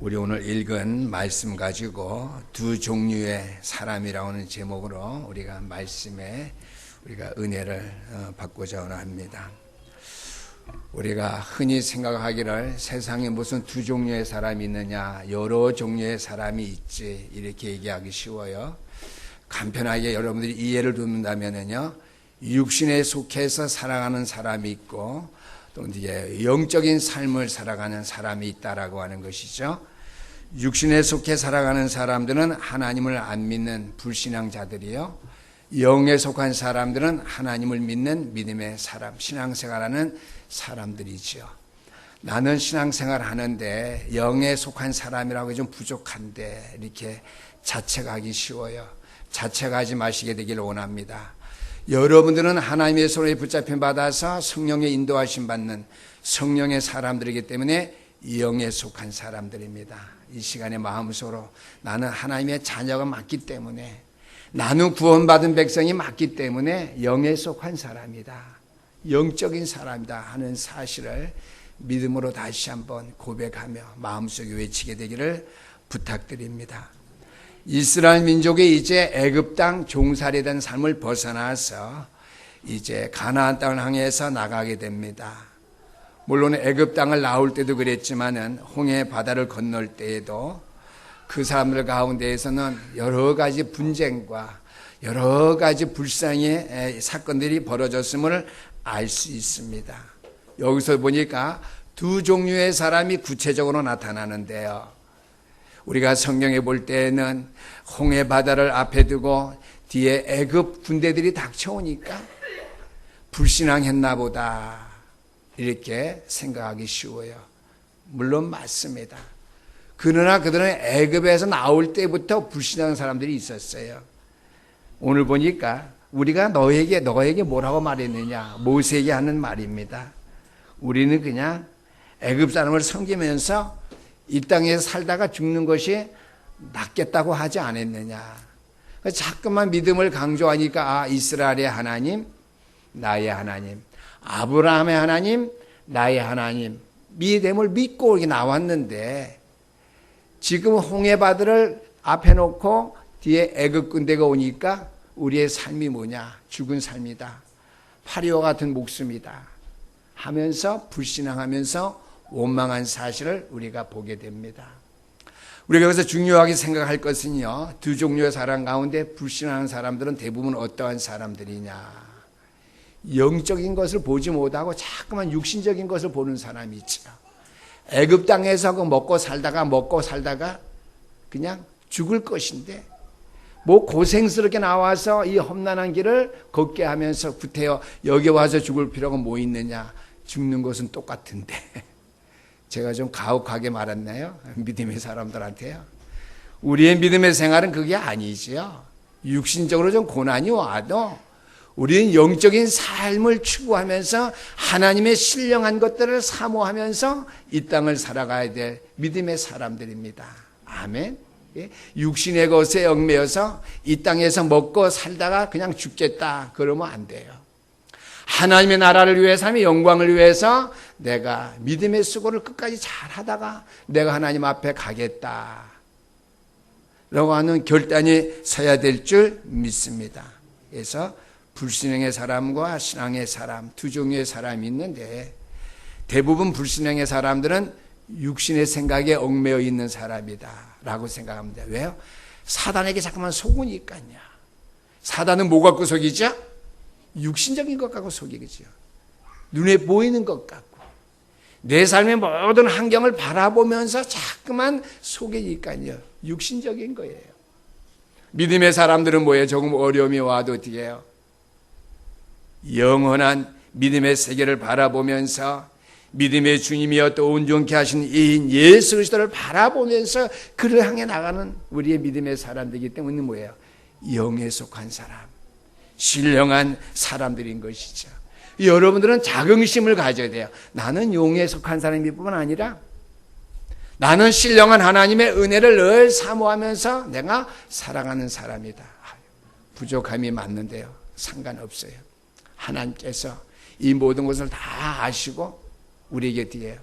우리 오늘 읽은 말씀 가지고 두 종류의 사람이라고 하는 제목으로 우리가 말씀에 우리가 은혜를 받고자 합니다. 우리가 흔히 생각하기를 세상에 무슨 두 종류의 사람이 있느냐, 여러 종류의 사람이 있지 이렇게 얘기하기 쉬워요. 간편하게 여러분들이 이해를 돕는다면요, 육신에 속해서 살아가는 사람이 있고 또 이제 영적인 삶을 살아가는 사람이 있다라고 하는 것이죠. 육신에 속해 살아가는 사람들은 하나님을 안 믿는 불신앙자들이요, 영에 속한 사람들은 하나님을 믿는 믿음의 사람, 신앙생활하는 사람들이죠. 나는 신앙생활 하는데 영에 속한 사람이라고 좀 부족한데 이렇게 자책하기 쉬워요. 자책하지 마시게 되기를 원합니다. 여러분들은 하나님의 손에 붙잡힘 받아서 성령의 인도하심 받는 성령의 사람들이기 때문에 영에 속한 사람들입니다. 이 시간에 마음속으로 나는 하나님의 자녀가 맞기 때문에, 나는 구원받은 백성이 맞기 때문에 영에 속한 사람이다, 영적인 사람이다 하는 사실을 믿음으로 다시 한번 고백하며 마음속에 외치게 되기를 부탁드립니다. 이스라엘 민족이 이제 애굽 땅 종살이된 삶을 벗어나서 이제 가나안 땅을 향해서 나가게 됩니다. 물론 애굽 땅을 나올 때도 그랬지만은 홍해 바다를 건널 때에도 그 사람들 가운데에서는 여러 가지 분쟁과 여러 가지 불상의 사건들이 벌어졌음을 알 수 있습니다. 여기서 보니까 두 종류의 사람이 구체적으로 나타나는데요, 우리가 성경에 볼 때에는 홍해 바다를 앞에 두고 뒤에 애굽 군대들이 닥쳐오니까 불신앙했나 보다 이렇게 생각하기 쉬워요. 물론 맞습니다. 그러나 그들은 애굽에서 나올 때부터 불신하는 사람들이 있었어요. 오늘 보니까 우리가 너에게 뭐라고 말했느냐, 모세에게 하는 말입니다. 우리는 그냥 애굽 사람을 섬기면서 이 땅에서 살다가 죽는 것이 낫겠다고 하지 않았느냐. 자꾸만 믿음을 강조하니까 이스라엘의 하나님, 나의 하나님, 아브라함의 하나님, 나의 하나님, 믿음을 믿고 이렇게 나왔는데 지금 홍해바다를 앞에 놓고 뒤에 애굽 군대가 오니까 우리의 삶이 뭐냐, 죽은 삶이다, 파리와 같은 목숨이다 하면서 불신앙하면서 원망한 사실을 우리가 보게 됩니다. 우리가 여기서 중요하게 생각할 것은요, 두 종류의 사람 가운데 불신하는 사람들은 대부분 어떠한 사람들이냐, 영적인 것을 보지 못하고 자꾸만 육신적인 것을 보는 사람이 있죠. 애굽 땅에서 먹고 살다가 그냥 죽을 것인데 뭐 고생스럽게 나와서 이 험난한 길을 걷게 하면서 구태여 여기 와서 죽을 필요가 뭐 있느냐, 죽는 것은 똑같은데. 제가 좀 가혹하게 말했나요? 믿음의 사람들한테요. 우리의 믿음의 생활은 그게 아니지요. 육신적으로 좀 고난이 와도 우리는 영적인 삶을 추구하면서 하나님의 신령한 것들을 사모하면서 이 땅을 살아가야 될 믿음의 사람들입니다. 아멘. 육신의 것에 얽매여서 이 땅에서 먹고 살다가 그냥 죽겠다 그러면 안 돼요. 하나님의 나라를 위해서, 하나님의 영광을 위해서 내가 믿음의 수고를 끝까지 잘 하다가 내가 하나님 앞에 가겠다 라고 하는 결단이 서야 될 줄 믿습니다. 그래서 불신앙의 사람과 신앙의 사람, 두 종류의 사람이 있는데 대부분 불신앙의 사람들은 육신의 생각에 얽매여 있는 사람이다 라고 생각합니다. 왜요? 사단에게 자꾸만 속으니까요. 사단은 뭐 갖고 속이죠? 육신적인 것 갖고 속이죠. 눈에 보이는 것 갖고 내 삶의 모든 환경을 바라보면서 자꾸만 속이니까요. 육신적인 거예요. 믿음의 사람들은 뭐예요? 조금 어려움이 와도 어떻게 해요? 영원한 믿음의 세계를 바라보면서 믿음의 주님이여 또 온전케 하신 이인 예수 그리스도를 바라보면서 그를 향해 나가는 우리의 믿음의 사람들이기 때문에 뭐예요? 영에 속한 사람, 신령한 사람들인 것이죠. 여러분들은 자긍심을 가져야 돼요. 나는 영에 속한 사람일 뿐만 아니라 나는 신령한 하나님의 은혜를 늘 사모하면서 내가 살아가는 사람이다. 부족함이 맞는데요, 상관없어요. 하나님께서 이 모든 것을 다 아시고 우리에게 뒤에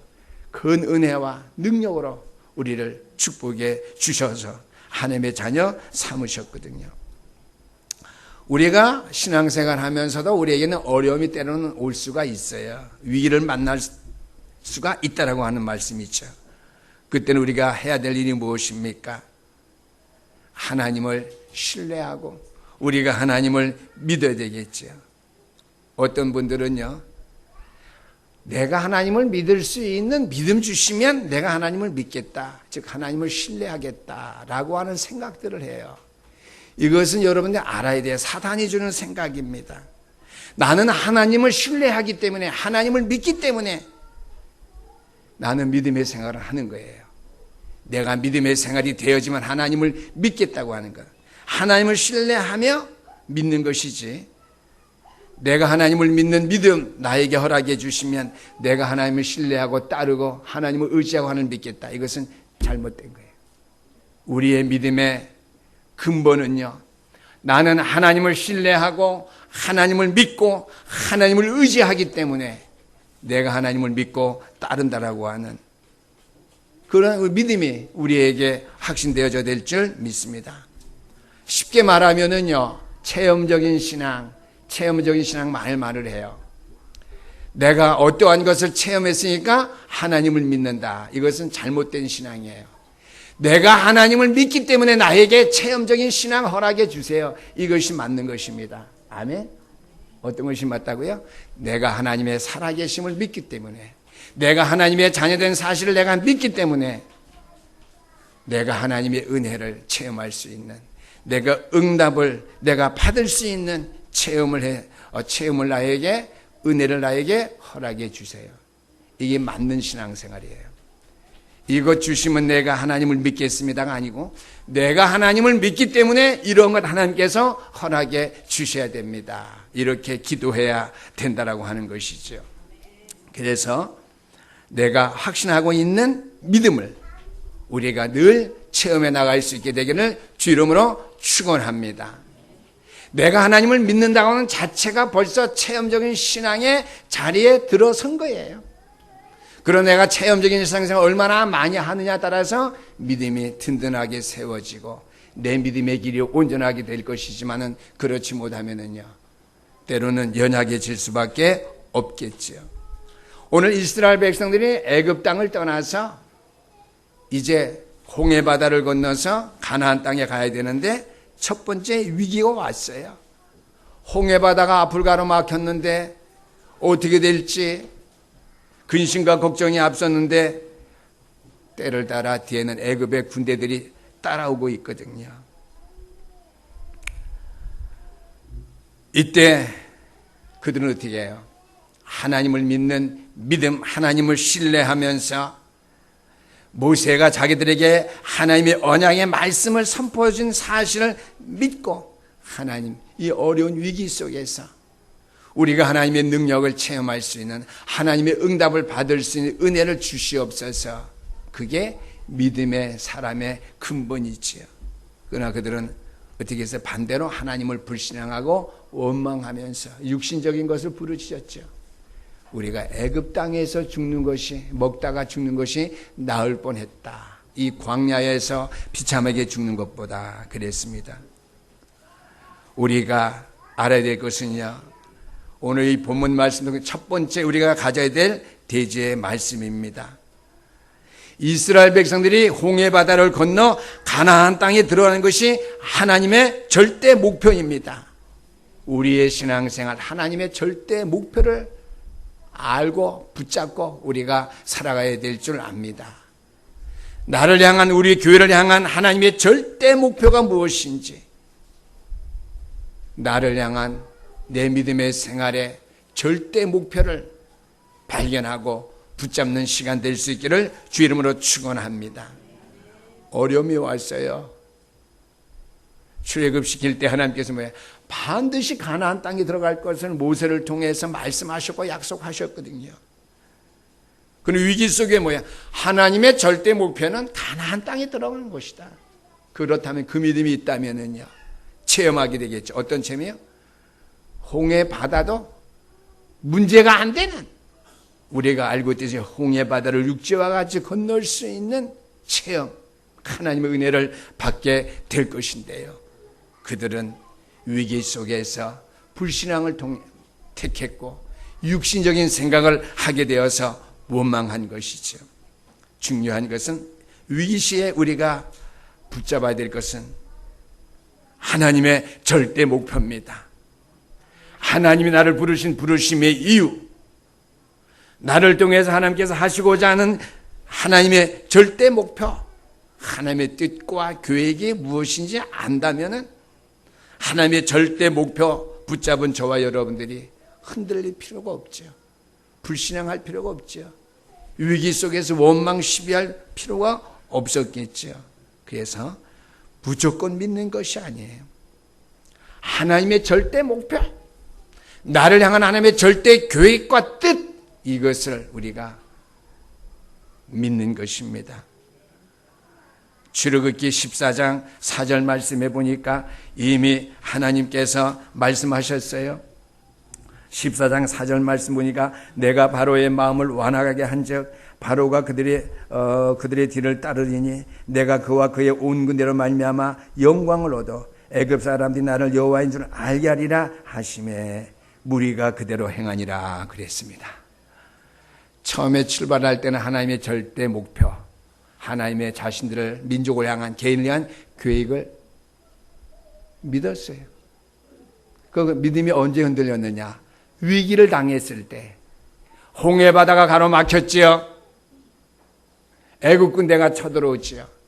큰 은혜와 능력으로 우리를 축복해 주셔서 하나님의 자녀 삼으셨거든요. 우리가 신앙생활 하면서도 우리에게는 어려움이 때로는 올 수가 있어요. 위기를 만날 수가 있다라고 하는 말씀이죠. 그때는 우리가 해야 될 일이 무엇입니까? 하나님을 신뢰하고 우리가 하나님을 믿어야 되겠죠. 어떤 분들은요, 내가 하나님을 믿을 수 있는 믿음 주시면 내가 하나님을 믿겠다, 즉 하나님을 신뢰하겠다라고 하는 생각들을 해요. 이것은 여러분들 알아야 돼요. 사단이 주는 생각입니다. 나는 하나님을 신뢰하기 때문에, 하나님을 믿기 때문에 나는 믿음의 생활을 하는 거예요. 내가 믿음의 생활이 되어지만 하나님을 믿겠다고 하는 것. 하나님을 신뢰하며 믿는 것이지, 내가 하나님을 믿는 믿음 나에게 허락해 주시면 내가 하나님을 신뢰하고 따르고 하나님을 의지하고 하나님을 믿겠다. 이것은 잘못된 거예요. 우리의 믿음의 근본은요, 나는 하나님을 신뢰하고 하나님을 믿고 하나님을 의지하기 때문에 내가 하나님을 믿고 따른다라고 하는 그런 믿음이 우리에게 확신되어져 될 줄 믿습니다. 쉽게 말하면은요, 체험적인 신앙 말을 해요. 내가 어떠한 것을 체험했으니까 하나님을 믿는다. 이것은 잘못된 신앙이에요. 내가 하나님을 믿기 때문에 나에게 체험적인 신앙 허락해 주세요. 이것이 맞는 것입니다. 아멘? 어떤 것이 맞다고요? 내가 하나님의 살아계심을 믿기 때문에, 내가 하나님의 자녀된 사실을 내가 믿기 때문에 내가 하나님의 은혜를 체험할 수 있는, 내가 응답을 내가 받을 수 있는 체험을 나에게, 은혜를 나에게 허락해 주세요. 이게 맞는 신앙생활이에요. 이것 주시면 내가 하나님을 믿겠습니다가 아니고, 내가 하나님을 믿기 때문에 이런 것 하나님께서 허락해 주셔야 됩니다. 이렇게 기도해야 된다라고 하는 것이죠. 그래서 내가 확신하고 있는 믿음을 우리가 늘 체험해 나갈 수 있게 되기를 주 이름으로 축원합니다. 내가 하나님을 믿는다고 하는 자체가 벌써 체험적인 신앙의 자리에 들어선 거예요. 그런 내가 체험적인 신앙생활을 얼마나 많이 하느냐에 따라서 믿음이 든든하게 세워지고 내 믿음의 길이 온전하게 될 것이지만은, 그렇지 못하면은요, 때로는 연약해질 수밖에 없겠지요. 오늘 이스라엘 백성들이 애굽 땅을 떠나서 이제 홍해 바다를 건너서 가나안 땅에 가야 되는데 첫 번째 위기가 왔어요. 홍해 바다가 앞을 가로막혔는데 어떻게 될지 근심과 걱정이 앞섰는데, 때를 따라 뒤에는 애굽의 군대들이 따라오고 있거든요. 이때 그들은 어떻게 해요? 하나님을 믿는 믿음, 하나님을 신뢰하면서 모세가 자기들에게 하나님의 언약의 말씀을 선포해 준 사실을 믿고, 하나님, 이 어려운 위기 속에서 우리가 하나님의 능력을 체험할 수 있는, 하나님의 응답을 받을 수 있는 은혜를 주시옵소서. 그게 믿음의 사람의 근본이지요. 그러나 그들은 어떻게 해서 반대로 하나님을 불신앙하고 원망하면서 육신적인 것을 부르짖었죠. 우리가 애굽 땅에서 죽는 것이, 먹다가 죽는 것이 나을 뻔했다. 이 광야에서 비참하게 죽는 것보다 그랬습니다. 우리가 알아야 될 것은요, 오늘 이 본문 말씀 중 첫 번째 우리가 가져야 될 대지의 말씀입니다. 이스라엘 백성들이 홍해 바다를 건너 가나안 땅에 들어가는 것이 하나님의 절대 목표입니다. 우리의 신앙생활, 하나님의 절대 목표를 알고 붙잡고 우리가 살아가야 될 줄 압니다. 나를 향한, 우리 교회를 향한 하나님의 절대 목표가 무엇인지, 나를 향한 내 믿음의 생활의 절대 목표를 발견하고 붙잡는 시간 될 수 있기를 주 이름으로 축원합니다. 어려움이 왔어요. 출애굽시킬 때 하나님께서 반드시 가나안 땅에 들어갈 것을 모세를 통해서 말씀하셨고 약속하셨거든요. 그런 위기 속에 하나님의 절대 목표는 가나안 땅에 들어가는 것이다. 그렇다면 그 믿음이 있다면은요, 체험하게 되겠죠. 어떤 체험이요? 홍해 바다도 문제가 안 되는, 우리가 알고 있듯이 홍해 바다를 육지와 같이 건널 수 있는 체험, 하나님의 은혜를 받게 될 것인데요. 그들은 위기 속에서 불신앙을 택했고 육신적인 생각을 하게 되어서 원망한 것이죠. 중요한 것은 위기 시에 우리가 붙잡아야 될 것은 하나님의 절대 목표입니다. 하나님이 나를 부르신 부르심의 이유, 나를 통해서 하나님께서 하시고자 하는 하나님의 절대 목표, 하나님의 뜻과 계획이 무엇인지 안다면은 하나님의 절대 목표 붙잡은 저와 여러분들이 흔들릴 필요가 없죠. 불신앙할 필요가 없죠. 위기 속에서 원망 시비할 필요가 없었겠죠. 그래서 무조건 믿는 것이 아니에요. 하나님의 절대 목표, 나를 향한 하나님의 절대 계획과 뜻, 이것을 우리가 믿는 것입니다. 출애굽기 14장 4절 말씀해 보니까 이미 하나님께서 말씀하셨어요. 14장 4절 말씀 보니까 내가 바로의 마음을 완악하게 한즉 바로가 그들의 뒤를 따르리니 내가 그와 그의 온 군대로 말미암아 영광을 얻어 애굽 사람들이 나를 여호와인 줄 알게 하리라 하시매 무리가 그대로 행하니라 그랬습니다. 처음에 출발할 때는 하나님의 절대 목표, 하나님의 자신들을 민족을 향한 개인을 향한 계획을 믿었어요. 그 믿음이 언제 흔들렸느냐? 위기를 당했을 때. 홍해 바다가 가로막혔지요. 애국 군대가 쳐들어오지요.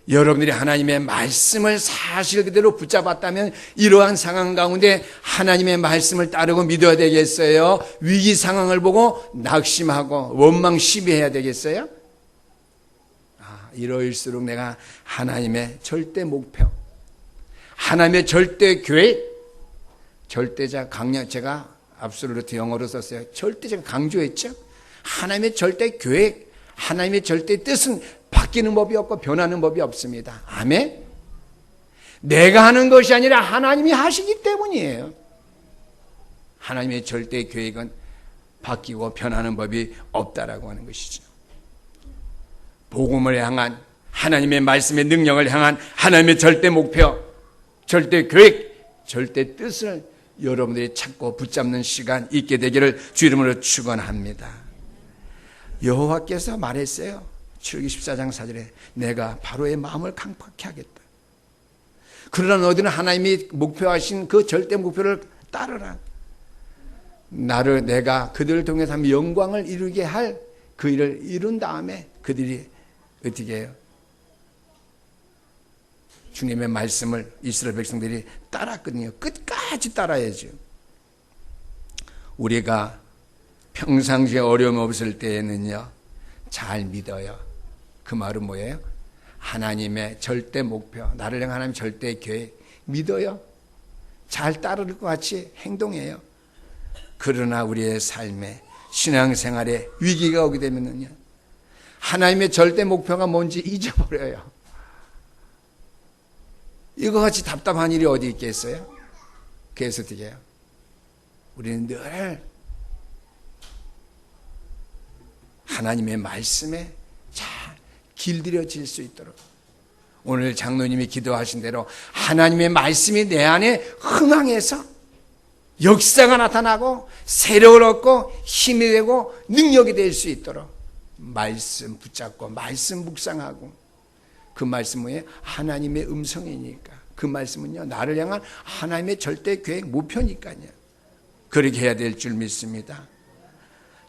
여러분들이 하나님의 말씀을 사실 그대로 붙잡았다면 이러한 상황 가운데 하나님의 말씀을 따르고 믿어야 되겠어요? 위기 상황을 보고 낙심하고 원망 시비해야 되겠어요? 이러일수록 내가 하나님의 절대 목표, 하나님의 절대 계획, 절대자 강력, 제가 압솔루트 영어로 썼어요. 절대적 강조했죠. 하나님의 절대 계획, 하나님의 절대 뜻은 바뀌는 법이 없고 변하는 법이 없습니다. 아멘. 내가 하는 것이 아니라 하나님이 하시기 때문이에요. 하나님의 절대 계획은 바뀌고 변하는 법이 없다라고 하는 것이죠. 복음을 향한 하나님의 말씀의 능력을 향한 하나님의 절대 목표, 절대 계획, 절대 뜻을 여러분들이 찾고 붙잡는 시간 있게 되기를 주 이름으로 축원합니다. 여호와께서 말했어요. 출애굽기 14장 4절에 내가 바로의 마음을 강팍케 하겠다. 그러나 너희들은 하나님이 목표하신 그 절대 목표를 따르라. 나를 내가 그들을 통해서 하면 영광을 이루게 할 그 일을 이룬 다음에 그들이 어떻게 해요? 주님의 말씀을 이스라엘 백성들이 따랐거든요. 끝까지 따라야죠. 우리가 평상시에 어려움 없을 때에는요, 잘 믿어요. 그 말은 뭐예요? 하나님의 절대 목표, 나를 향한 하나님의 절대 계획 믿어요. 잘 따를 것 같이 행동해요. 그러나 우리의 삶에 신앙생활에 위기가 오게 되면요, 하나님의 절대 목표가 뭔지 잊어버려요. 이거 같이 답답한 일이 어디 있겠어요? 그래서 어떻게 해요? 우리는 늘 하나님의 말씀에 잘 길들여질 수 있도록 오늘 장로님이 기도하신 대로 하나님의 말씀이 내 안에 흥황해서 역사가 나타나고 세력을 얻고 힘이 되고 능력이 될 수 있도록 말씀 붙잡고 말씀 묵상하고 그 말씀은 뭐예요? 하나님의 음성이니까 그 말씀은요 나를 향한 하나님의 절대 계획 목표니까요. 그렇게 해야 될 줄 믿습니다.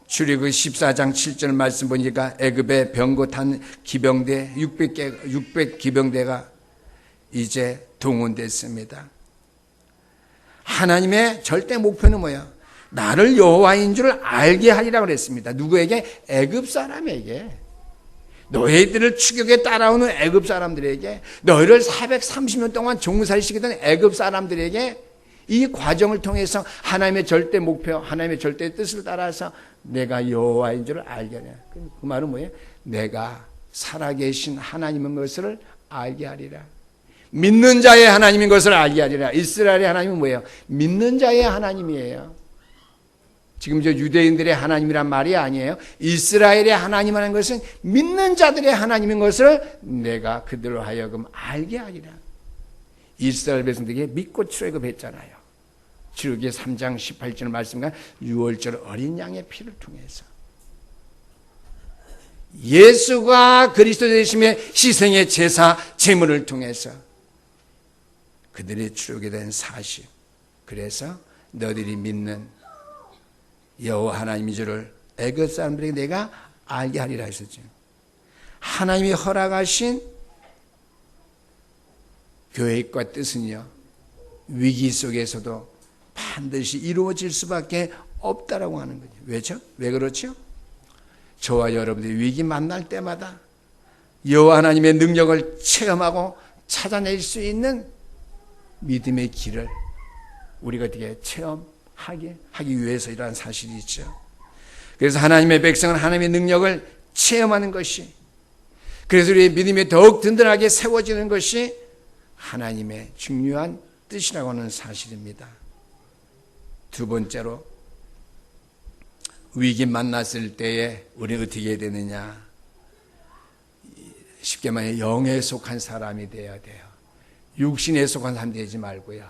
출애굽기 14장 7절 말씀 보니까 애굽의 병고 탄 기병대 600 기병대가 이제 동원됐습니다. 하나님의 절대 목표는 뭐예요? 나를 여호와인 줄 알게 하리라고 그랬습니다. 누구에게? 애굽 사람에게. 너희들을 추격에 따라오는 애굽 사람들에게, 너희를 430년 동안 종살이 시키던 애굽 사람들에게 이 과정을 통해서 하나님의 절대 목표, 하나님의 절대 뜻을 따라서 내가 여호와인 줄 알게 하리라. 그 말은 뭐예요? 내가 살아계신 하나님인 것을 알게 하리라. 믿는 자의 하나님인 것을 알게 하리라. 이스라엘의 하나님은 뭐예요? 믿는 자의 하나님이에요. 지금 저 유대인들의 하나님이란 말이 아니에요. 이스라엘의 하나님이라는 것은 믿는 자들의 하나님인 것을 내가 그들로 하여금 알게 하리라. 이스라엘 백성들에게 믿고 출애굽했잖아요. 출애굽기 3장 18절 말씀과 6월절 어린 양의 피를 통해서 예수가 그리스도 되심의 희생의 제사 제물을 통해서 그들이 출애굽에 된 사실. 그래서 너희들이 믿는 여호와 하나님인 줄을 애굽 사람들에게 내가 알게 하리라 했었죠. 하나님이 허락하신 계획과 뜻은요, 위기 속에서도 반드시 이루어질 수밖에 없다라고 하는 거죠. 왜죠? 왜 그렇죠? 저와 여러분들이 위기 만날 때마다 여호와 하나님의 능력을 체험하고 찾아낼 수 있는 믿음의 길을 우리가 어떻게 체험하게 하기 위해서 이러한 사실이 있죠. 그래서 하나님의 백성은 하나님의 능력을 체험하는 것이, 그래서 우리의 믿음이 더욱 든든하게 세워지는 것이 하나님의 중요한 뜻이라고 하는 사실입니다. 두 번째로, 위기 만났을 때에 우리는 어떻게 해야 되느냐. 쉽게 말해 영에 속한 사람이 되어야 돼요. 육신에 속한 사람이 되지 말고요.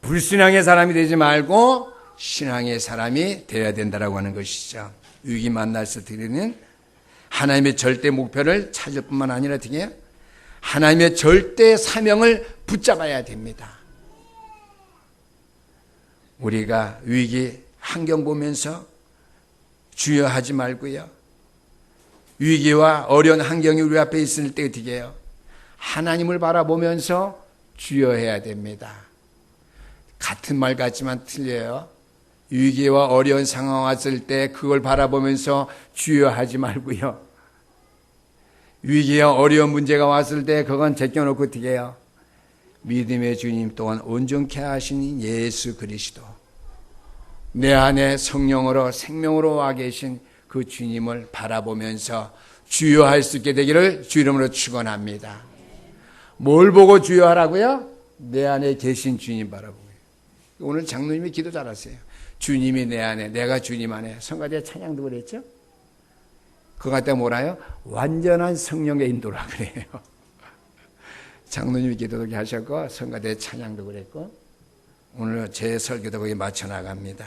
불신앙의 사람이 되지 말고 신앙의 사람이 되어야 된다라고 하는 것이죠. 위기 만났을 때는 하나님의 절대 목표를 찾을 뿐만 아니라 어떻게 해요? 하나님의 절대 사명을 붙잡아야 됩니다. 우리가 위기 환경 보면서 주여하지 말고요. 위기와 어려운 환경이 우리 앞에 있을 때 어떻게 해요? 하나님을 바라보면서 주여해야 됩니다. 같은 말 같지만 틀려요. 위기와 어려운 상황 왔을 때 그걸 바라보면서 주여하지 말고요. 위기와 어려운 문제가 왔을 때 그건 제껴놓고 어떻게 해요? 믿음의 주님 또한 온전케 하신 예수 그리스도, 내 안에 성령으로 생명으로 와 계신 그 주님을 바라보면서 주여할 수 있게 되기를 주 이름으로 축원합니다. 뭘 보고 주여하라고요? 내 안에 계신 주님 바라보고. 오늘 장로님이 기도 잘하세요. 주님이 내 안에, 내가 주님 안에. 성가대 찬양도 그랬죠? 그거 갖다 뭐라요? 완전한 성령의 인도라 그래요. 장로님이 기도도 그렇게 하셨고 성가대 찬양도 그랬고 오늘 제 설교도 거기에 맞춰 나갑니다.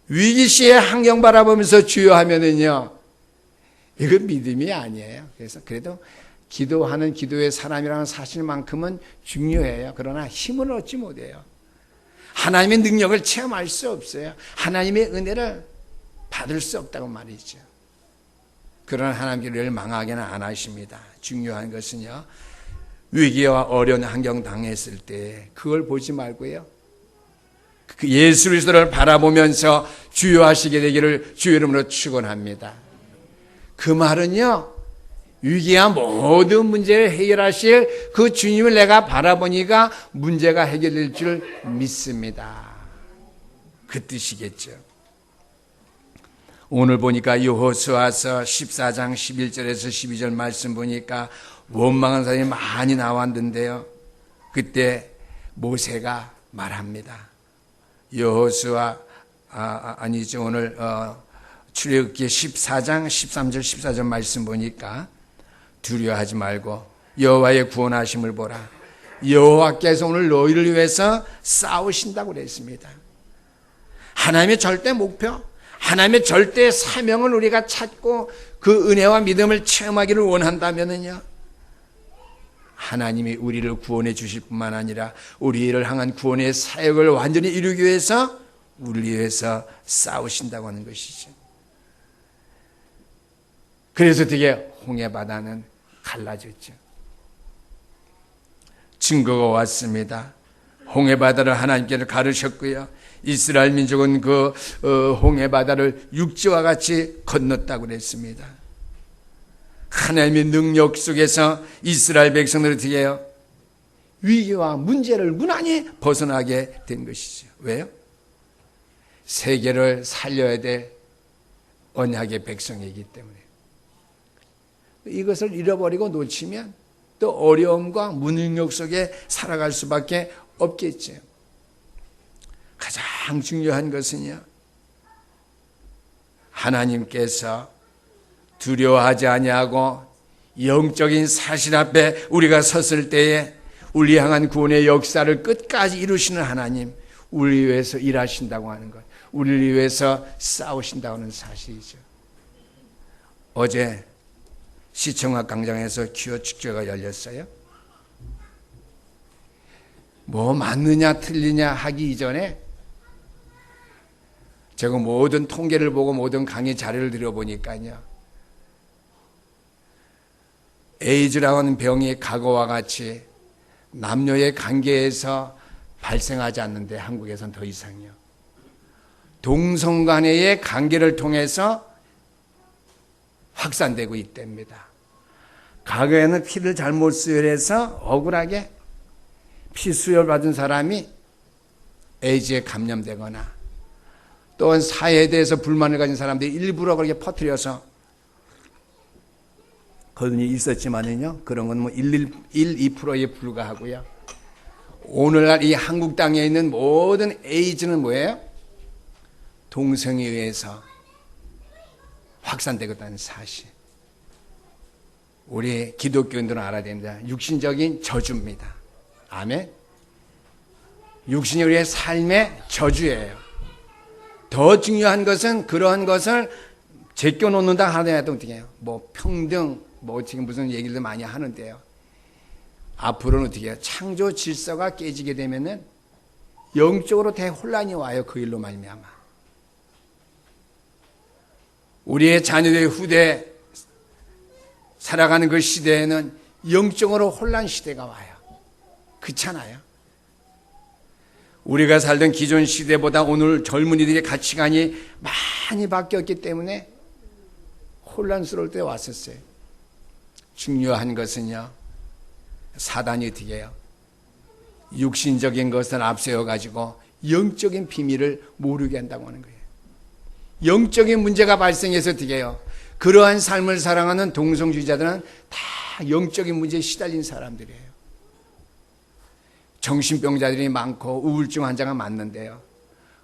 위기 시에 환경 바라보면서 주여하면은요, 이건 믿음이 아니에요. 그래서 그래도 기도하는 기도의 사람이라는 사실만큼은 중요해요. 그러나 힘을 얻지 못해요. 하나님의 능력을 체험할 수 없어요. 하나님의 은혜를 받을 수 없다고 말이죠. 그러나 하나님께서 우리를 망하게는 안 하십니다. 중요한 것은요, 위기와 어려운 환경 당했을 때 그걸 보지 말고요, 그 예수 그리스도를 바라보면서 주여하시게 되기를 주의 이름으로 축원합니다. 그 말은요, 위기와 모든 문제를 해결하실 그 주님을 내가 바라보니까 문제가 해결될 줄 믿습니다. 그 뜻이겠죠. 오늘 보니까 여호수아서 14장 11절에서 12절 말씀 보니까 원망한 사람이 많이 나왔는데요, 그때 모세가 말합니다. 여호수아 아니죠, 오늘 출애굽기 14장 13절 14절 말씀 보니까 두려워하지 말고 여호와의 구원하심을 보라. 여호와께서 오늘 너희를 위해서 싸우신다고 그랬습니다. 하나님의 절대 목표, 하나님의 절대 사명을 우리가 찾고 그 은혜와 믿음을 체험하기를 원한다면요, 하나님이 우리를 구원해 주실 뿐만 아니라 우리를 향한 구원의 사역을 완전히 이루기 위해서 우리를 위해서 싸우신다고 하는 것이죠. 그래서 되게 홍해바다는 갈라졌죠. 증거가 왔습니다. 홍해바다를 하나님께서 가르셨고요, 이스라엘 민족은 그 홍해바다를 육지와 같이 건넜다고 그랬습니다. 하나님의 능력 속에서 이스라엘 백성들이 어떻게 해요? 위기와 문제를 무난히 벗어나게 된 것이죠. 왜요? 세계를 살려야 될 언약의 백성이기 때문에. 이것을 잃어버리고 놓치면 또 어려움과 무능력 속에 살아갈 수밖에 없겠죠. 가장 중요한 것은요, 하나님께서 두려워하지 아니하고 영적인 사실 앞에 우리가 섰을 때에 우리 향한 구원의 역사를 끝까지 이루시는 하나님, 우리 위해서 일하신다고 하는 것, 우리를 위해서 싸우신다고 하는 사실이죠. 어제 시청학 광장에서 기호 축제가 열렸어요. 뭐 맞느냐 틀리냐 하기 이전에 제가 모든 통계를 보고 모든 강의 자료를 들어보니까요, 에이즈라고 하는 병이 과거와 같이 남녀의 관계에서 발생하지 않는데 한국에서는 더 이상이요. 동성 간의 관계를 통해서 확산되고 있답니다. 과거에는 피를 잘못 수혈해서 억울하게 피 수혈 받은 사람이 에이즈에 감염되거나 또한 사회에 대해서 불만을 가진 사람들이 일부러 그렇게 퍼뜨려서 그런 일이 있었지만은요, 그런 건 뭐 2%에 불과하고요. 오늘날 이 한국 땅에 있는 모든 에이즈는 뭐예요? 동성에 의해서 확산되고 있다는 사실. 우리 기독교인들은 알아야 됩니다. 육신적인 저주입니다. 아멘. 육신이 우리의 삶의 저주예요. 더 중요한 것은 그러한 것을 제껴놓는다 하더라도 어떻게 해요? 뭐 평등, 뭐 지금 무슨 얘기를 많이 하는데요. 앞으로는 어떻게 해요? 창조 질서가 깨지게 되면은 영적으로 대혼란이 와요. 그 일로 말미암아. 우리의 자녀들의 후대 살아가는 그 시대에는 영적으로 혼란 시대가 와요. 그렇잖아요. 우리가 살던 기존 시대보다 오늘 젊은이들의 가치관이 많이 바뀌었기 때문에 혼란스러울 때 왔었어요. 중요한 것은요, 사단이 어떻게 해요? 육신적인 것을 앞세워가지고 영적인 비밀을 모르게 한다고 하는 거예요. 영적인 문제가 발생해서 어떻게 해요? 그러한 삶을 사랑하는 동성주의자들은 다 영적인 문제에 시달린 사람들이에요. 정신병자들이 많고 우울증 환자가 많는데요,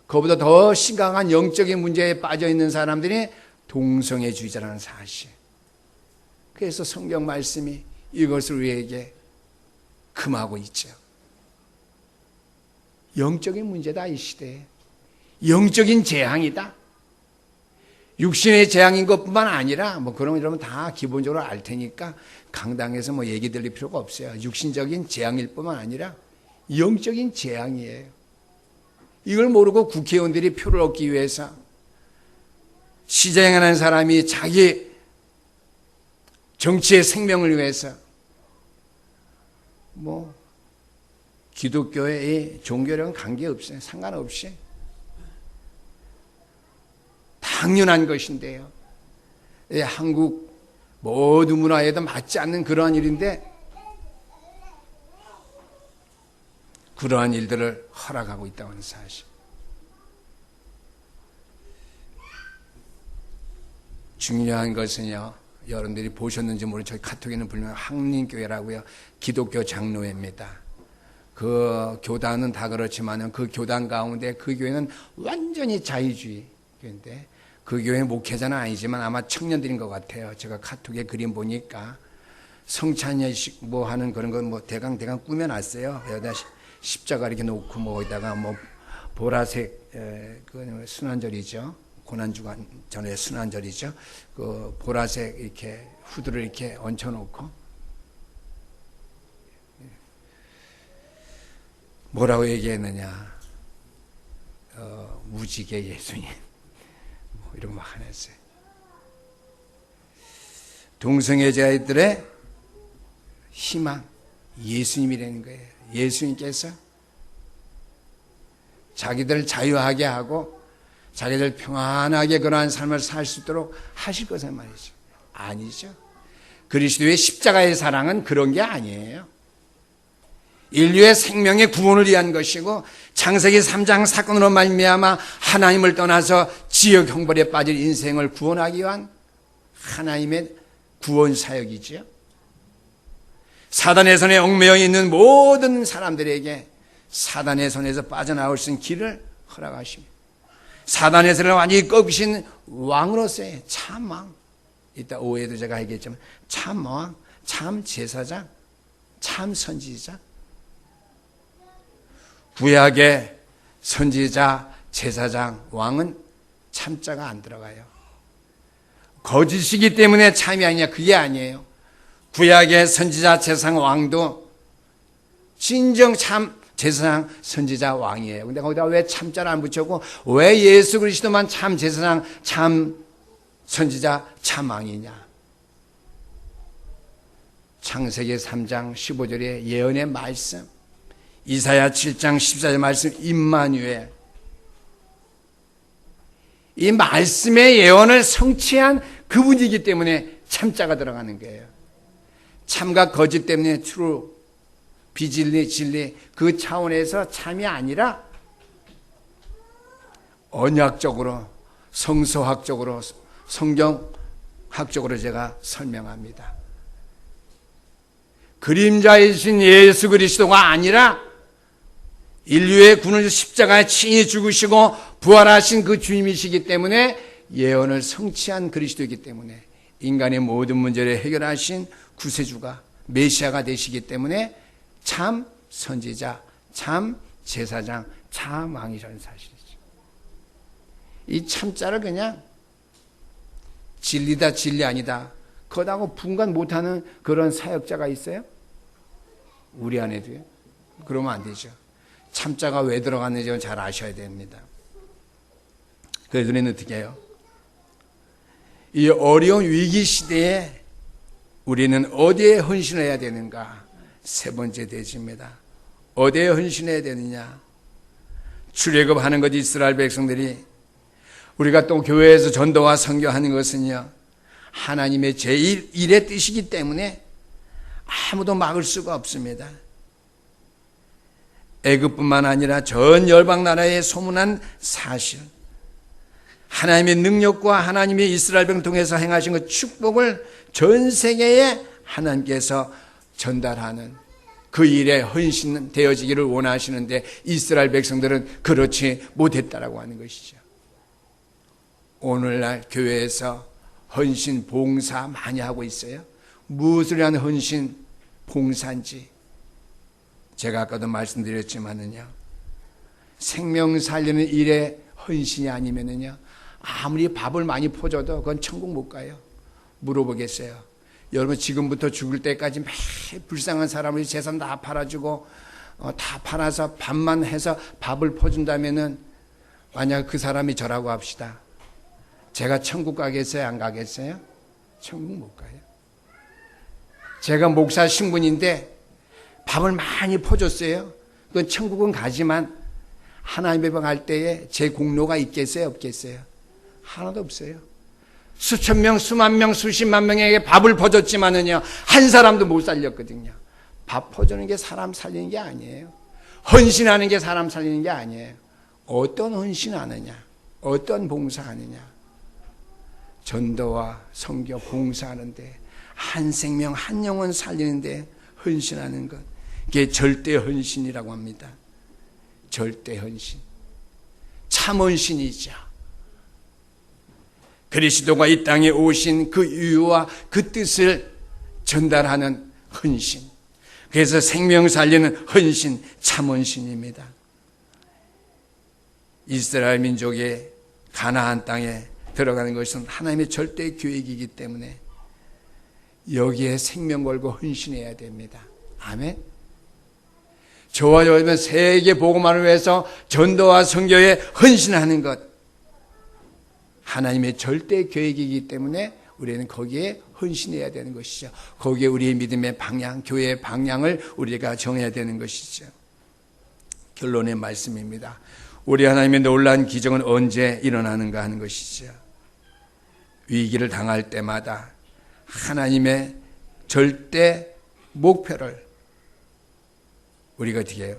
그보다 더 심각한 영적인 문제에 빠져있는 사람들이 동성애주의자라는 사실. 그래서 성경 말씀이 이것을 우리에게 금하고 있죠. 영적인 문제다, 이 시대에. 영적인 재앙이다. 육신의 재앙인 것뿐만 아니라 뭐 그런 여러분 다 기본적으로 알 테니까 강당에서 뭐 얘기 들릴 필요가 없어요. 육신적인 재앙일 뿐만 아니라 영적인 재앙이에요. 이걸 모르고 국회의원들이 표를 얻기 위해서 시장에 가는 사람이 자기 정치의 생명을 위해서 뭐 기독교의 종교랑은 관계없어요. 상관없이 당연한 것인데요, 한국 모든 문화에도 맞지 않는 그러한 일인데 그러한 일들을 허락하고 있다고 하는 사실. 중요한 것은요, 여러분들이 보셨는지 모르겠는데 저희 카톡에는 분명 항림교회라고요, 기독교 장로회입니다. 그 교단은 다 그렇지만 그 교단 가운데 그 교회는 완전히 자유주의 교회인데, 그 교회 목회자는 아니지만 아마 청년들인 것 같아요. 제가 카톡에 그림 보니까 성찬예식 뭐 하는 그런 건 뭐 대강 꾸며놨어요. 여기다 십자가 이렇게 놓고 뭐 거기다가 뭐 보라색 그 순환절이죠. 고난주간 전에 순환절이죠. 그 보라색 이렇게 후드를 이렇게 얹혀놓고 뭐라고 얘기했느냐? 무지개 예수님 뭐 이런 거 막 하냈어요. 동성애자들의 희망 예수님이라는 거예요. 예수님께서 자기들 자유하게 하고 자기들 평안하게 그러한 삶을 살 수 있도록 하실 것은 말이죠. 아니죠. 그리스도의 십자가의 사랑은 그런 게 아니에요. 인류의 생명의 구원을 위한 것이고 창세기 3장 사건으로 말미암아 하나님을 떠나서 지역 형벌에 빠질 인생을 구원하기 위한 하나님의 구원 사역이죠. 사단의 손에 얽매여 있는 모든 사람들에게 사단의 손에서 빠져나올 수 있는 길을 허락하십니다. 사단의 세력을 완전히 꺾으신 왕으로서의 참왕, 이따 오후에도 제가 얘기했지만 참왕, 참 제사장, 참 선지자. 구약의 선지자, 제사장, 왕은 참자가 안 들어가요. 거짓이기 때문에 참이 아니냐, 그게 아니에요. 구약의 선지자, 제사장, 왕도 진정 참 제사장, 선지자, 왕이에요. 근데 거기다 왜 참자를 안 붙였고 왜 예수 그리스도만 참 제사장, 참 선지자, 참 왕이냐? 창세기 3장 15절의 예언의 말씀, 이사야 7장 14절 말씀, 임마누엘, 이 말씀의 예언을 성취한 그분이기 때문에 참자가 들어가는 거예요. 참과 거짓 때문에 true, 비진리, 진리, 그 차원에서 참이 아니라 언약적으로, 성서학적으로, 성경학적으로 제가 설명합니다. 그림자이신 예수 그리스도가 아니라 인류의 군을 십자가에 친히 죽으시고 부활하신 그 주님이시기 때문에 예언을 성취한 그리스도이기 때문에 인간의 모든 문제를 해결하신 구세주가 메시아가 되시기 때문에 참 선지자, 참 제사장, 참 왕이라는 사실이죠. 이 참자를 그냥 진리다 진리 아니다 그거하고 분간 못하는 그런 사역자가 있어요? 우리 안에도요. 그러면 안 되죠. 참자가 왜 들어갔는지 잘 아셔야 됩니다. 그래서 우리는 어떻게 해요? 이 어려운 위기 시대에 우리는 어디에 헌신해야 되는가? 세 번째 대지입니다. 어디에 헌신해야 되느냐? 출애굽하는 것 이스라엘 백성들이 우리가 또 교회에서 전도와 선교하는 것은요, 하나님의 제1의 뜻이기 때문에 아무도 막을 수가 없습니다. 애굽뿐만 아니라 전 열방 나라에 소문난 사실, 하나님의 능력과 하나님의 이스라엘 백성을 통해서 행하신 그 축복을 전 세계에 하나님께서 전달하는 그 일에 헌신되어지기를 원하시는데 이스라엘 백성들은 그렇지 못했다라고 하는 것이죠. 오늘날 교회에서 헌신, 봉사 많이 하고 있어요. 무엇을 위한 헌신, 봉사인지 제가 아까도 말씀드렸지만은요, 생명 살리는 일에 헌신이 아니면은요, 아무리 밥을 많이 퍼줘도 그건 천국 못 가요. 물어보겠어요. 여러분 지금부터 죽을 때까지 매일 불쌍한 사람을 재산 다 팔아주고 다 팔아서 밥만 해서 밥을 퍼준다면은 만약 그 사람이 저라고 합시다. 제가 천국 가겠어요? 안 가겠어요? 천국 못 가요. 제가 목사 신분인데 밥을 많이 퍼줬어요. 그건 천국은 가지만 하나님의 방 갈 때에 제 공로가 있겠어요? 없겠어요? 하나도 없어요. 수천 명, 수만 명, 수십만 명에게 밥을 퍼줬지만은요, 한 사람도 못 살렸거든요. 밥 퍼주는 게 사람 살리는 게 아니에요. 헌신하는 게 사람 살리는 게 아니에요. 어떤 헌신하느냐, 어떤 봉사하느냐. 전도와 선교 봉사하는데, 한 생명, 한 영혼 살리는데 헌신하는 것, 이게 절대 헌신이라고 합니다. 절대 헌신. 참 헌신이죠. 그리스도가 이 땅에 오신 그 이유와 그 뜻을 전달하는 헌신. 그래서 생명 살리는 헌신, 참 헌신입니다. 이스라엘 민족의 가나안 땅에 들어가는 것은 하나님의 절대 계획이기 때문에 여기에 생명 걸고 헌신해야 됩니다. 아멘. 저와 여러분 세계 복음화를 위해서 전도와 선교에 헌신하는 것, 하나님의 절대 계획이기 때문에 우리는 거기에 헌신해야 되는 것이죠. 거기에 우리의 믿음의 방향, 교회의 방향을 우리가 정해야 되는 것이죠. 결론의 말씀입니다. 우리 하나님의 놀라운 기적은 언제 일어나는가 하는 것이죠. 위기를 당할 때마다 하나님의 절대 목표를 우리가 어떻게 해요?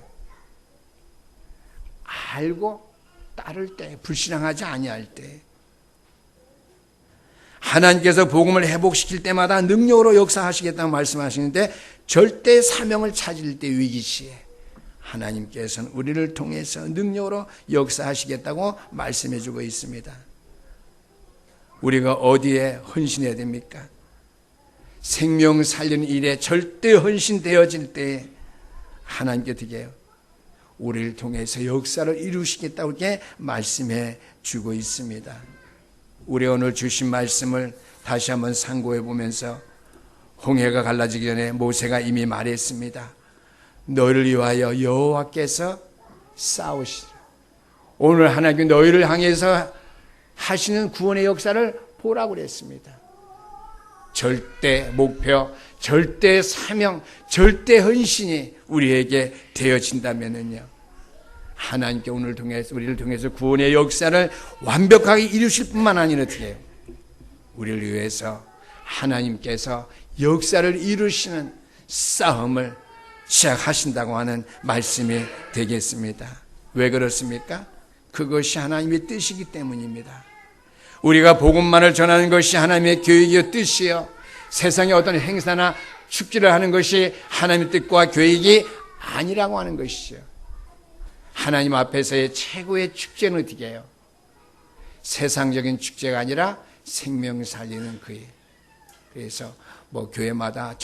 알고 따를 때, 불신앙하지 아니할 때, 하나님께서 복음을 회복시킬 때마다 능력으로 역사하시겠다고 말씀하시는데 절대 사명을 찾을 때 위기 시에 하나님께서는 우리를 통해서 능력으로 역사하시겠다고 말씀해 주고 있습니다. 우리가 어디에 헌신해야 됩니까? 생명 살리는 일에 절대 헌신되어질 때 하나님께 어떻게 해요? 우리를 통해서 역사를 이루시겠다고 이렇게 말씀해 주고 있습니다. 우리 오늘 주신 말씀을 다시 한번 상고해 보면서 홍해가 갈라지기 전에 모세가 이미 말했습니다. 너를 위하여 여호와께서 싸우시라. 오늘 하나님 너희를 향해서 하시는 구원의 역사를 보라고 그랬습니다. 절대 목표, 절대 사명, 절대 헌신이 우리에게 되어진다면은요, 하나님께 오늘 통해서 우리를 통해서 구원의 역사를 완벽하게 이루실 뿐만 아니라 어떻게 해요? 우리를 위해서 하나님께서 역사를 이루시는 싸움을 시작하신다고 하는 말씀이 되겠습니다. 왜 그렇습니까? 그것이 하나님의 뜻이기 때문입니다. 우리가 복음만을 전하는 것이 하나님의 계획이요 뜻이요, 세상의 어떤 행사나 축제를 하는 것이 하나님의 뜻과 계획이 아니라고 하는 것이죠. 하나님 앞에서의 최고의 축제는 어떻게 해요? 세상적인 축제가 아니라 생명 살리는 거예요. 그래서 뭐 교회마다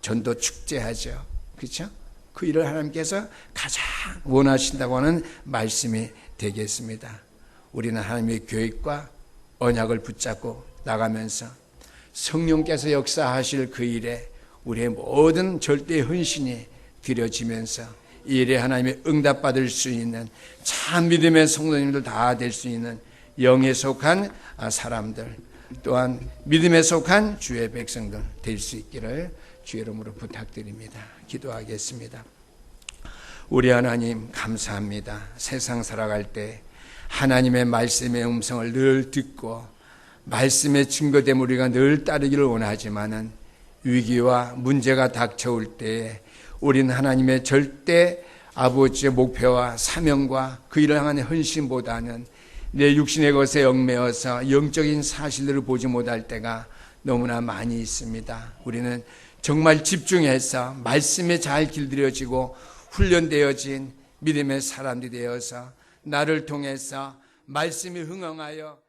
전도 축제하죠. 그렇죠? 그 일을 하나님께서 가장 원하신다고 하는 말씀이 되겠습니다. 우리는 하나님의 계획과 언약을 붙잡고 나가면서 성령께서 역사하실 그 일에 우리의 모든 절대 헌신이 드려지면서 이 일에 하나님의 응답받을 수 있는 참 믿음의 성도님들 다 될 수 있는 영에 속한 사람들, 또한 믿음에 속한 주의 백성들 될 수 있기를 주의 이름으로 부탁드립니다. 기도하겠습니다. 우리 하나님 감사합니다. 세상 살아갈 때 하나님의 말씀의 음성을 늘 듣고 말씀의 증거됨 우리가 늘 따르기를 원하지만은 위기와 문제가 닥쳐올 때에 우리는 하나님의 절대 아버지의 목표와 사명과 그 일을 향한 헌신보다는 내 육신의 것에 얽매여서 영적인 사실들을 보지 못할 때가 너무나 많이 있습니다. 우리는 정말 집중해서 말씀에 잘 길들여지고 훈련되어진 믿음의 사람들이 되어서 나를 통해서 말씀이 흥황하여